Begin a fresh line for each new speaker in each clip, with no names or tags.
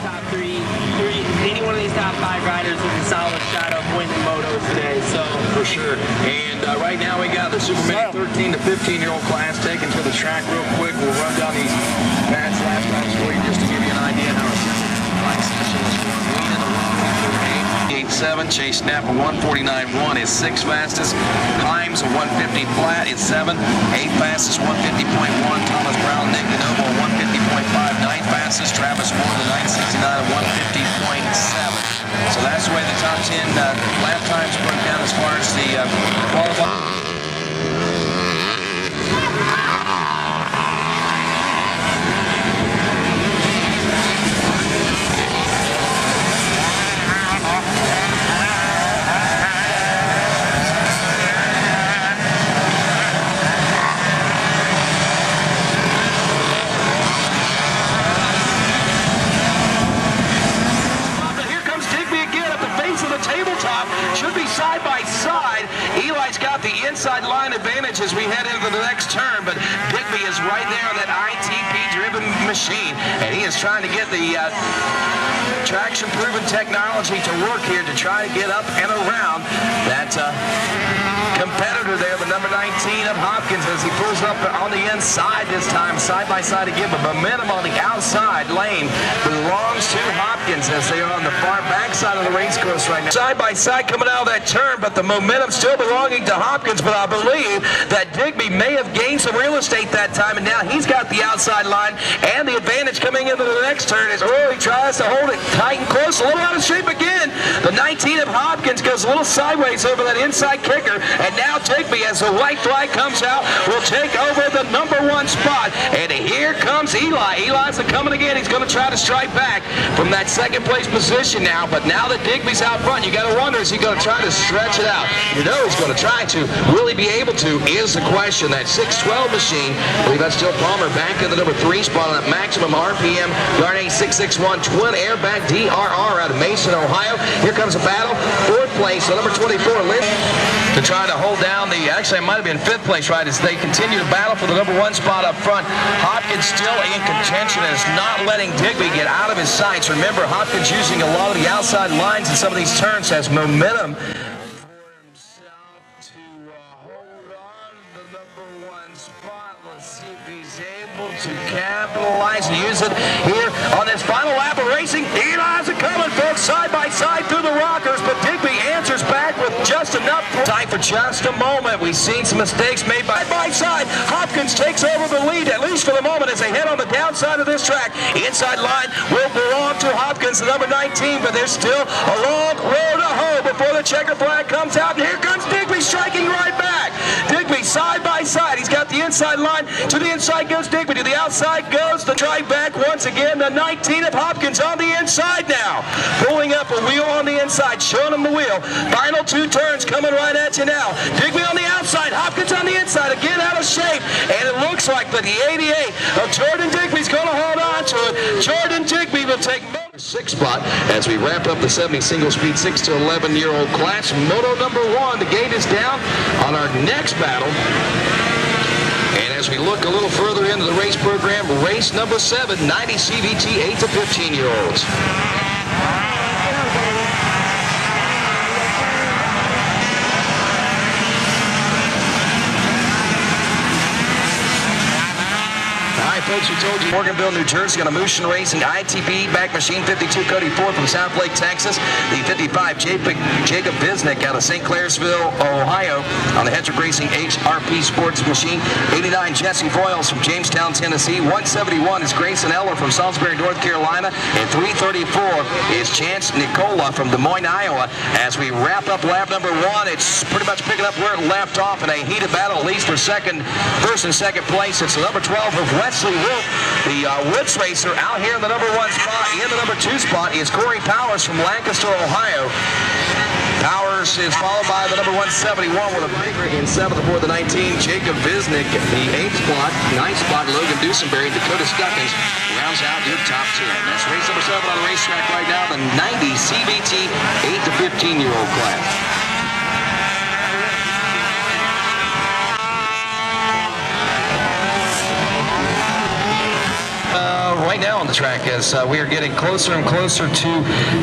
top any one of these top 5 riders with a solid shot of winning motos today. So
for sure. And right now we got the Super Mini 13 to 15-year-old class taken to the track real quick. We'll run down these pads last times for you just to give you an idea how it's bike session is going. Lean in the wrong 8.7. Chase Snap a 149.1 is 6th fastest. Himes a 150 flat is 7th. 8th fastest 150.1. Thomas Brown, Nick DeNovo 150.5. 9th fastest. Travis Moore the 969 at 150.7. So that's the way the top 10 lap times broke down as far as the qualifying. Should be side by side. Eli's got the inside line advantage as we head into the next turn, but Digby is right there on that ITP-driven machine, and he is trying to get the traction-proven technology to work here to try to get up and around that competitor there, the number 19 of Hopkins, as he pulls up on the inside this time, side by side again, but momentum on the outside lane belongs to Hopkins as they are on the far backside of the race course right now. Side by side coming out of that turn, but the momentum still belonging to Hopkins, but I believe that Digby may have gained some real estate that time, and now he's got the outside line and the advantage coming into the next turn as Early tries to hold it tight and close, a little out of shape again. The 19 of Hopkins goes a little sideways over that inside kicker, and now Digby, as the white flag comes out, will take over the number 1 spot, and here comes Eli. Eli's coming again. He's going to try to strike back from that second place position now, but now that Digby's out front, you got to wonder, is he going to try to stretch it out? You know he's going to try to. Will he be able to is the question. That 612 machine, I believe that's still Palmer back in the number 3 spot on that maximum RPM Garnet 661 twin airbag DRR out of Mason, Ohio. Here comes a battle. 4th place, the number 24 Lynn, to try to hold down the, actually it might have been 5th place, right, as they continue to battle for the number 1 spot up front. Hopkins still in contention and is not letting Digby get out of his sights. Remember, Hopkins using a lot of the outside lines in some of these turns, has momentum for himself to hold on to the number 1 spot. Let's see if he's able to capitalize and use it here on this final lap of racing. Eli's coming, folks, side by side through the rockers, but Digby answers back with just enough time for just a moment. We've seen some mistakes made by side. Hopkins takes over the lead, at least for the moment, as they head on the downside of this track. Inside line will belong to Hopkins, the number 19, but there's still a long road to hoe before the checker flag comes out, and here comes Digby striking right back. Digby side by side. He's got the inside line. To the inside goes Digby. To the outside goes the drive back once again. The 19 of Hopkins on the inside now. Pulling up a wheel on the inside, showing him the wheel. Final 2 turns coming right at you now. Digby on the outside, Hopkins on the inside, again out of shape. And it looks like that the ATVA of Jordan Digby's going to hold on to it. Jordan Digby will take 6th spot as we wrap up the 70 single speed 6 to 11-year-old class. Moto number 1, the gate is down on our next battle. And as we look a little further into the race program, race number 7, 90 CVT 8 to 15-year-olds. Folks, we told you Morganville, New Jersey on a Motion Racing ITP back machine. 52 Cody Ford from South Lake, Texas. The 55 Jacob Bisnick out of St. Clairsville, Ohio on the Hedrick Racing HRP Sports machine. 89 Jesse Voiles from Jamestown, Tennessee. 171 is Grayson Eller from Salisbury, North Carolina. And 334 is Chance Nicola from Des Moines, Iowa. As we wrap up lap number 1, it's pretty much picking up where it left off in a heated battle, at least for first and second place. It's the number 12 of Wesley Wolf, the Woods racer, out here in the number 1 spot. In the number 2 spot is Corey Powers from Lancaster, Ohio. Powers is followed by the number 171 with a breaker in 7th aboard the 19. Jacob Bisnick, the 8th spot. 9th spot, Logan Dusenberry. Dakota Stuckins rounds out your top 10. That's race number 7 on the racetrack right now, the 90 CVT 8 to 15-year-old class. right now on the track as we are getting closer and closer to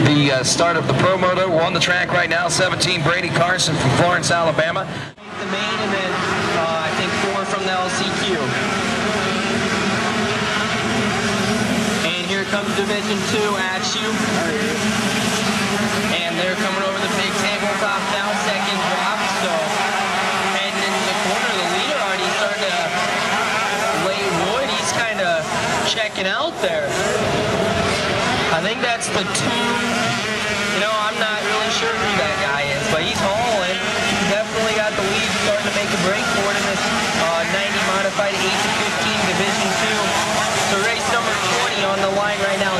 the start of the Pro Moto. We're on the track right now. 17, Brady Carson from Florence, Alabama.
The main, and then I think 4 from the LCQ. And here comes Division 2 at you. And they're coming over the big tabletop now, second drop. So heading into the corner, the leader already started to lay wood. He's kind of checking out there. I think that's the 2. You know, I'm not really sure who that guy is, but he's hauling. He's definitely got the lead, starting to make a break for it in this 90 modified 8-15 Division 2. So race number 20 on the line right now.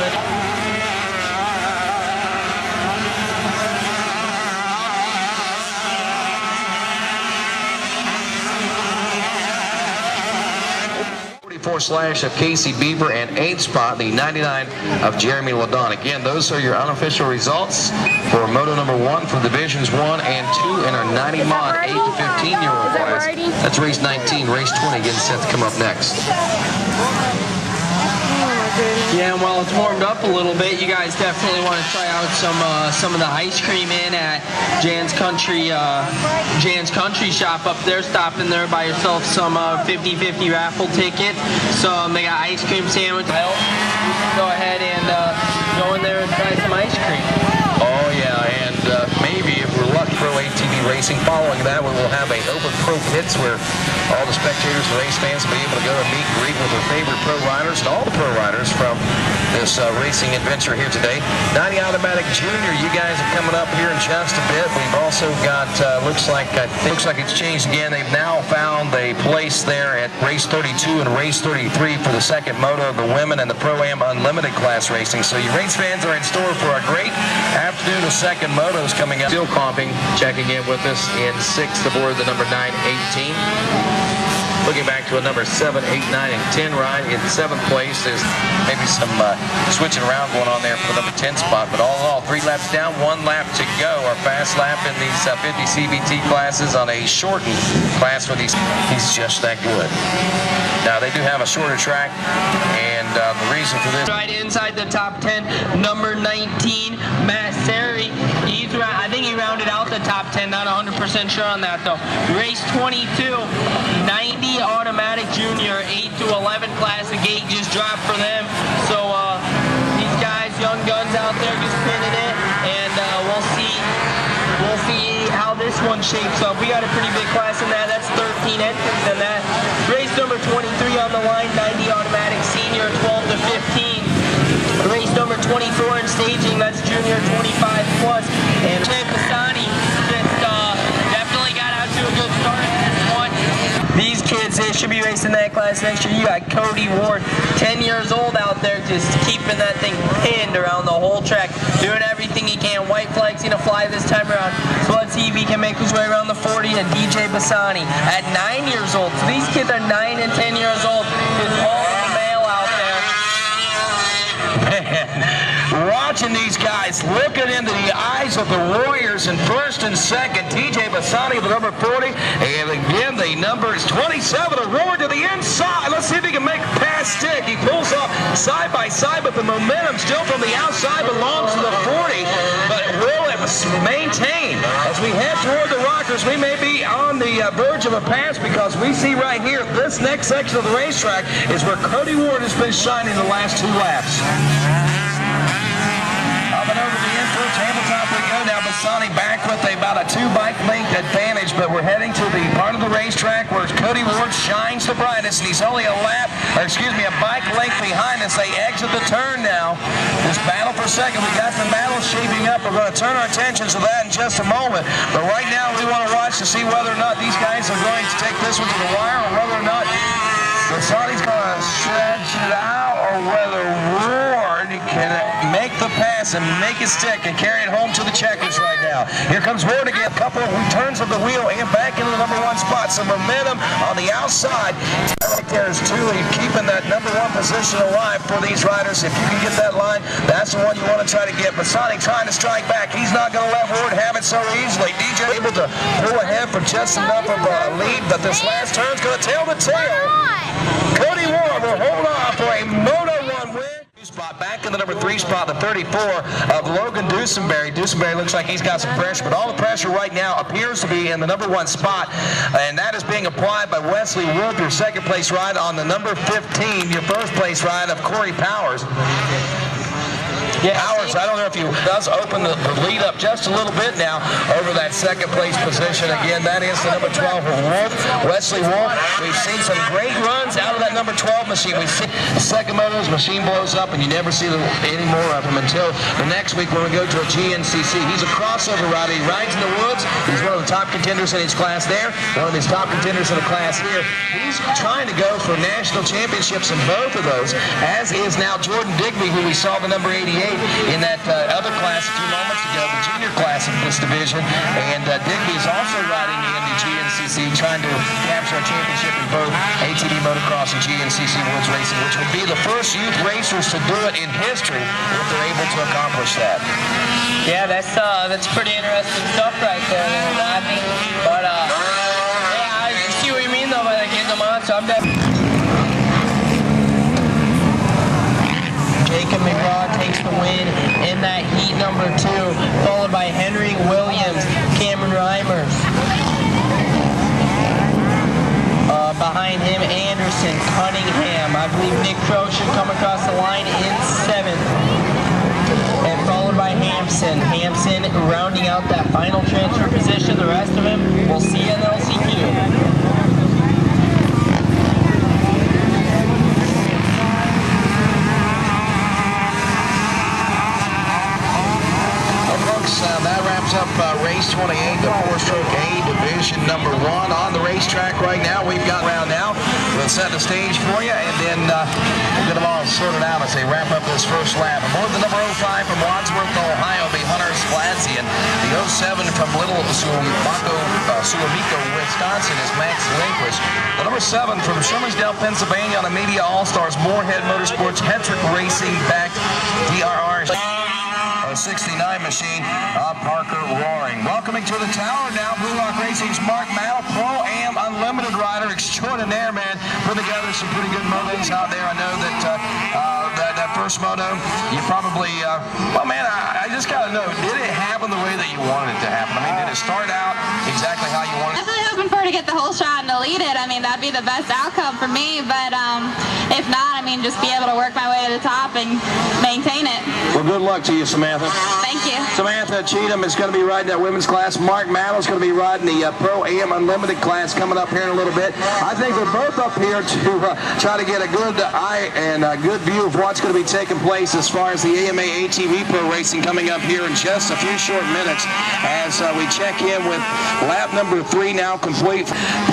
Slash of Casey Bieber and 8th spot, the 99 of Jeremy Ladon. Again, those are your unofficial results for Moto number 1 from Divisions 1 and 2 in our 90 mod 8 to 15-year-old class. That's race 19. Race 20 getting set to come up next.
Yeah, and while it's warmed up a little bit, you guys definitely want to try out some of the ice cream in at Jan's Country Shop up there. Stop in there, buy yourself some 50/50 raffle ticket. So they got ice cream sandwich. Well, you can go ahead and go in there and try some ice cream.
Oh yeah, and maybe if we're lucky, Pro ATV Racing. Following that, we will have a open pro pits where all the spectators and race fans will be able to go and meet and greet with their favorite pro riders and all the pro riders from this racing adventure here today. 90 Automatic Junior, you guys are coming up here in just a bit. We've also got, looks like it's changed again. They've now found a place there at race 32 and race 33 for the second moto of the women and the Pro-Am Unlimited class racing. So you race fans are in store for a great afternoon of second motos coming up. Still comping, checking in with us in 6th aboard the number 918. Looking back to a number 7, 8, 9, and 10 ride in 7th place. There's maybe some switching around going on there for the number 10 spot, but all in all, 3 laps down, 1 lap to go. Our fast lap in these 50 CVT classes on a shortened class for these. He's just that good. Now, they do have a shorter track, and the reason for this.
Right inside the top 10, number 19, Matt Seri. I think he rounded out the top 10, not 100% sure on that though. Race 22, 90 Automatic Junior, 8 to 11 class. The gate just dropped for them. So these guys, young guns out there, just spinning it, and we'll see how this one shapes up. We got a pretty big class in that. That's 13 entries in that. Race number 23 on the line, 90 Automatic Senior, 12 to 15. Race number 24 in staging, that's Junior 25 plus. And Basani just definitely got out to a good start in this one. These kids, they should be racing that class next year. You got Cody Ward, 10 years old out there, just keeping that thing pinned around the whole track, doing everything he can. White flag's gonna fly this time around. So let's see if he can make his way around the 40. And DJ Basani at 9 years old. So these kids are 9 and 10 years old. Just all the male out there.
Watching these guys looking into the eyes of the Warriors in 1st and 2nd. TJ Basani, the number 40, and again the number is 27. A roar to the inside. Let's see if he can make a pass stick. He pulls off side by side, but the momentum still from the outside belongs to the 40. But will it maintain as we head toward the rockers? We may be on the verge of a pass because we see right here this next section of the racetrack is where Cody Ward has been shining the last 2 laps. Over the infield, tabletop we go now. Basani back with about a 2-bike length advantage, but we're heading to the part of the racetrack where Cody Ward shines the brightest, and he's only a bike length behind as they exit the turn now. This battle for second, we got the battle shaping up. We're going to turn our attentions to that in just a moment, but right now we want to watch to see whether or not these guys are going to take this one to the wire, or whether or not Basani's going to stretch it out, or whether Ward can make the pass and make it stick and carry it home to the checkers right now. Here comes Ward again. A couple of turns of the wheel and back into the number 1 spot. Some momentum on the outside. Right there is truly keeping that number 1 position alive for these riders. If you can get that line, that's the one you want to try to get. Basani trying to strike back. He's not going to let Ward have it so easily. DJ able to pull ahead for just enough of a lead, but this last turn's going to tail the tail. Cody Ward will hold on for a Moto 1 win. in the number 3 spot, the 34 of Logan Dusenberry. Dusenberry looks like he's got some pressure, but all the pressure right now appears to be in the number 1 spot, and that is being applied by Wesley Wolf, your second place ride, on the number 15, your first place ride of Corey Powers. Yeah, Powers, I don't know if he does open the lead up just a little bit now over that second place position. Again, that is the number 12 of Wolf, Wesley Wolf. We've seen some great runs out of that number 12 machine. We see the second motor, his machine blows up, and you never see any more of him until the next week when we go to a GNCC. He's a crossover rider. He rides in the woods. He's one of the top contenders in his class there, one of his top contenders in the class here. He's trying to go for national championships in both of those, as is now Jordan Digby, who we saw the number 88 in that other class a few moments ago, the junior class of this division. And Digby is also riding in the GNCC, trying to capture a championship in both ATV motocross and GNCC woods racing, which would be the first youth racers to do it in history if they're able to accomplish that.
Yeah, that's pretty interesting stuff right there. I mean, but yeah, I see what you mean though by getting them on. So I'm definitely. Jacob McGraw takes the win in that heat number 2, followed by Henry Williams, Cameron Reimers. Behind him, Anderson, Cunningham. I believe Nick Crow should come across the line in 7th. And followed by Hampson. Hampson rounding out that final transfer position. The rest of him, we'll see in LCQ.
That wraps up race 28, the 4-stroke A division number 1 on the racetrack right now. We've got around now. We'll set the stage for you, and then we'll get them all sorted out as they wrap up this first lap. Aboard the number 05 from Wadsworth, Ohio, be Hunter Skladzy, and the 07 from Little Suamico, Wisconsin is Max Lindquist. The number 7 from Shermansdale, Pennsylvania, on the Media All-Stars Moorhead Motorsports Hetrick Racing backed DRR 69 machine of Parker Roaring. Welcoming to the tower now, Blue Rock Racing's Mark Mattel, Pro-Am Unlimited rider extraordinaire, man. Put together some pretty good motos out there. I know that that first moto, you probably, well, man, I just got to know, did it happen the way that you wanted it to happen? I mean, did it start out exactly how you wanted it?
Definitely hoping for to get the whole shot and to lead it. I mean, that'd be the best outcome for me, but if not, I mean, just be able to work my way to the top and maintain it.
Well, good luck to you, Samantha.
Thank you.
Samantha Cheatham is going to be riding that women's class. Mark Mattel is going to be riding the Pro-Am Unlimited class coming up here in a little bit. I think they're both up here to try to get a good eye and a good view of what's going to be taking place as far as the AMA ATV Pro Racing coming up here in just a few short minutes as we check in with lap number 3 now complete.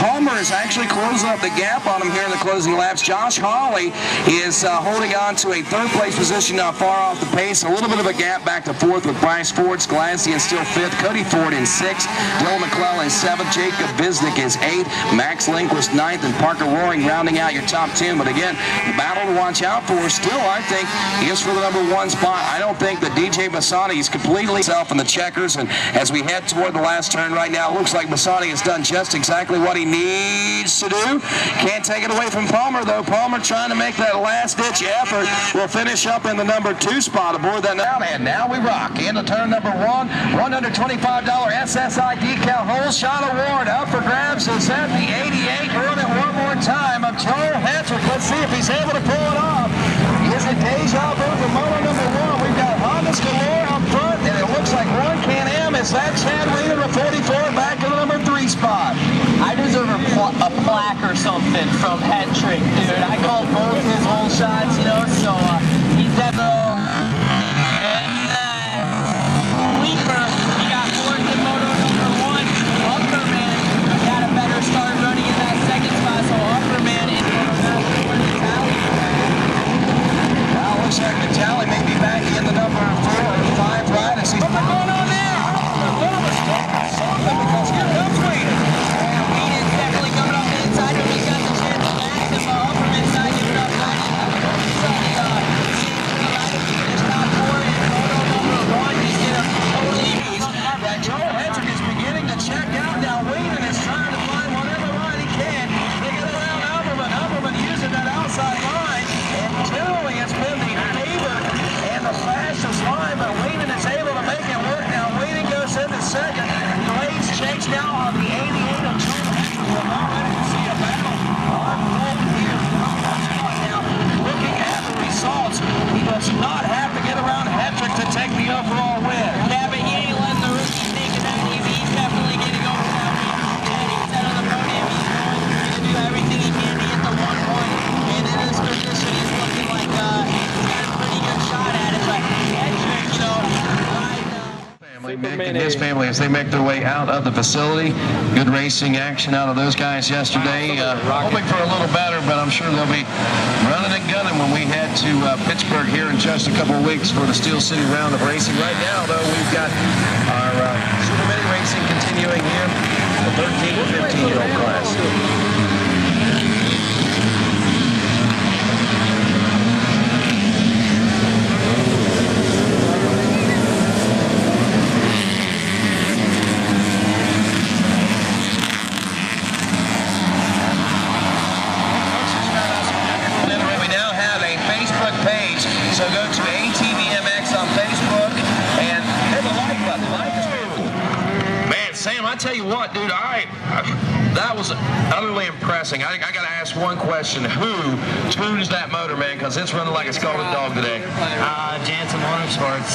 Palmer is actually closing up the gap on him here in the closing laps. Josh Hawley is holding on to a 3rd place position, not far off the pace. A little bit of a gap back to 4th with Bryce Ford. Skladzy is still 5th. Cody Ford in 6th. Dylan McClellan 7th. Jacob Bisnick is 8th. Max Lindquist 9th. And Parker Roaring rounding out your top 10. But again, the battle to watch out for still, I think, is for the number 1 spot. I don't think that DJ Bassani is completely self in the checkers. And as we head toward the last turn right now, it looks like Bassani has done just exactly what he needs to do. Can't take it away from Palmer, though. Palmer trying to make that last-ditch effort. Will finish up in the number 2 spot aboard that now. And now we rock into turn number 1. $125 SSI decal hole shot award up for grabs is at the 88. Run it one more time of Joel Hetrick. Let's see if he's able to pull it off. Is it deja vu for moto number 1? We've got Honda's galore up front, and it looks like one Can-Am. Is that Chad Wheeler with 44 back to the number 3 spot?
I deserve a plaque or something from Hetrick, dude. I called both his whole shots, you know, so he's definitely. Leaper, he got 4th in moto number 1. Upper man had a better start running in that 2nd spot, so Upper man in moto number 1 is Tally.
Now looks like the tally may be back in the number 4 or 5 ride. What's going on there? Because here comes Wheaton.
Wheaton's definitely coming off the inside, but he's got the chance to pass him. Upper man's not giving up.
family, Nick and his family, as they make their way out of the facility. Good racing action out of those guys yesterday. Hoping for a little better, but I'm sure they'll be running and gunning when we head to Pittsburgh here in just a couple of weeks for the Steel City round of racing. Right now, though, we've got our Super Mini racing continuing here, the 13 to 15-year-old class. So go to ATVMX on Facebook and hit the like button. Like us, man, Sam, I tell you what, dude, that was utterly impressive. I got to ask one question. Who tunes that motor, man? Because it's running like a scalded dog today.
Jansen Motorsports.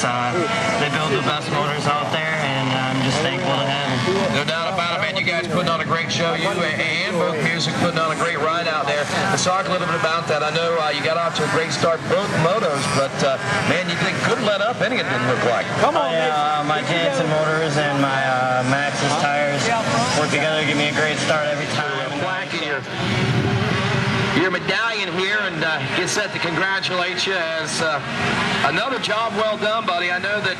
They build the best motors out there, and I'm just thankful to have them.
No doubt about it, man. You guys putting on a great show. You and Book Music putting on a great ride out there. Let's talk a little bit about that. I know you got off to a great start both motos, but man, you couldn't let up any, it didn't look like.
Come on, my Jansen motors and my Maxxis tires work together to give me a great start every time.
Your medallion here, and get set to congratulate you as another job well done, buddy. I know that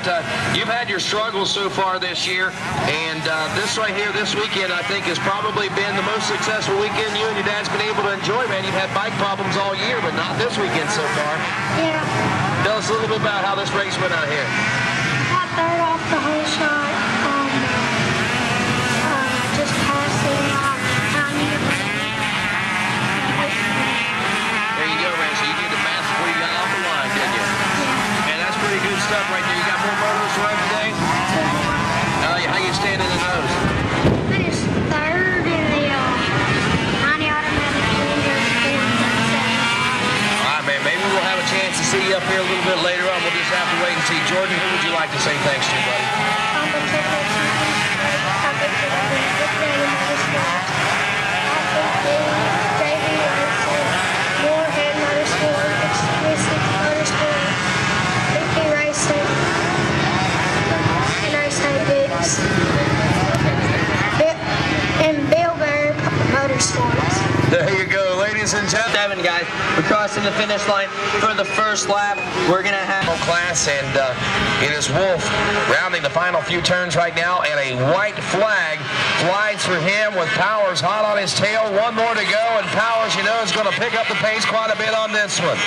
you've had your struggles so far this year, and this right here, this weekend, I think has probably been the most successful weekend you and your dad's been able to enjoy, man. You've had bike problems all year, but not this weekend so far.
Yeah.
Tell us a little bit about how this race went out here.
Got third off the whole shot. Just passed it off.
There you go, man. So you did the math before you got off the line, didn't you? And that's pretty good stuff right there. You got more motos to run today? How you stand in the nose?
Finished third in the 90 automatic leaders.
All right, man. Maybe we'll have a chance to see you up here a little bit later on. We'll just have to wait and see. Jordan, who would you like to say thanks to, buddy? There you go, ladies and gentlemen.
7 guys, we're crossing the finish line for the first lap. We're gonna have
class, and it is Wolf rounding the final few turns right now, and a white flag flies for him with Powers hot on his tail. One more to go, and Powers, you know, is going to pick up the pace quite a bit on this one.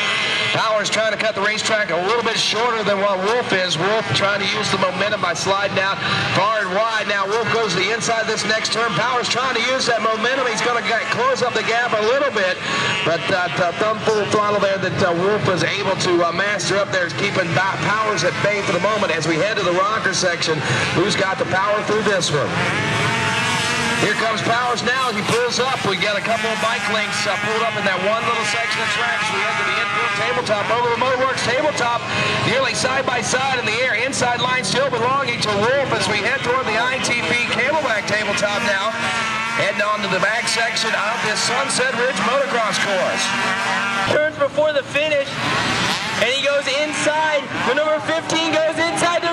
Powers trying to cut the racetrack a little bit shorter than what Wolf is. Wolf trying to use the momentum by sliding out far and wide. Now Wolf goes to the inside this next turn. Powers trying to use that momentum. He's going to close up the gap a little bit, but thumb full throttle there that Wolf was able to master up there is keeping Powers at bay for the moment as we head to the rocker section. Who's got the power through this one? Here comes Powers now as he pulls up. We got a couple of bike links pulled up in that one little section of track as we head to the infield tabletop. Over the Motorworks tabletop, nearly side by side in the air. Inside line still belonging to Wolf as we head toward the ITV Camelback tabletop now. Heading on to the back section of this Sunset Ridge motocross course.
turns before the finish, and he goes inside. The number 15 goes inside